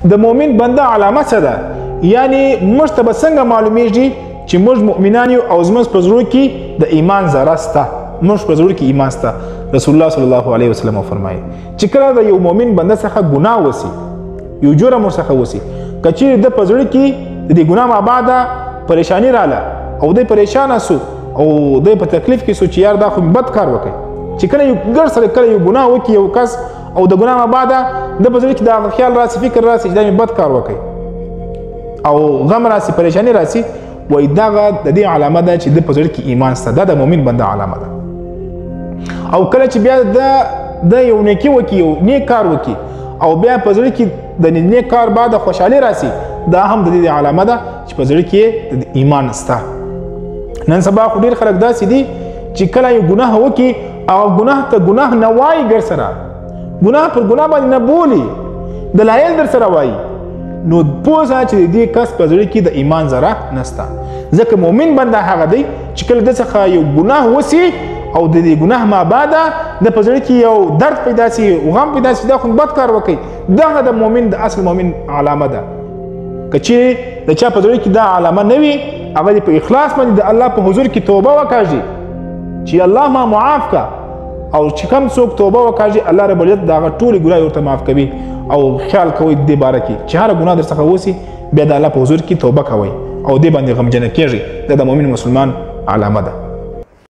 د مؤمن بنده علامه څه ده؟ یعنی موږ ته به څنګه معلومیږي چې موږ مؤمنان یو او زموږ په زړه کې د ایمان ذره شته، موږ په زړه کې ایمان شته. رسول الله صلی الله علیه وسلم فرمایي چې کله د یو مؤمن بنده څخه ګناه وسی، یو جرم ورڅخه وسی، که چیرې د په زړه کې د دې ګناه ما بعده پریشانی رااله او دی پریشانه سو او دی په تکلیف کې سو چې یار دا خو بد کار وکړي، چې کله یو ګر سره کله یو ګناه وکړي یو کس او د ګناه ما بعده د په زړه کې دا خیال راسي، فکر راسي چې دا بد کار وکړي او غم راسي، پریشانی راسي، وای دغه د دې علامه ده چې د په زړه کې ایمان شته. دا د مؤمن بنده علامه ده. او کله چې بیا د یو نیکی وکړي، یو نیک کار وکړي او بیا په زړه کې د نیک کار بعد خوشحالي راسي، دا هم د دې علامه ده چې په زړه کې د ایمان شته. نن سبا خو ډېر خلک داسې دي چې کله یو ګناه وکړي او ګناه ته ګناه نه وایي، ګر سره ګناه پر ګناه باندې نه بولي، دلایل در سره وایي، نو پوه شه چې د دې کس په زړه کې د ایمان ذره نشته. ځکه مؤمن بنده هغه دی چې کله د څخه یو ګناه وسي او د دې ګناه ما بعده د په زړه کې یو درد پیدا سي او غم پیدا سي، دا خو بد کار وکړي، دغه د مؤمن د اصل مؤمن علامه ده. که چې د چا په زړه کې دا علامه نه وي، هغه په اخلاص باندې د الله په حضور کې توبه وکړي چې الله ما معاف کا، او چې کوم څوک توبه وکړي الله رب العزت دغه ټولې ګناه ورته معاف کوي. او خیال کوئ دې باره کې چې هر ګناه در څخه وسي بیا د الله په حضور کې توبه کوئ او دې باندې غمجنه کیږئ. دا د مؤمن مسلمان علامه ده.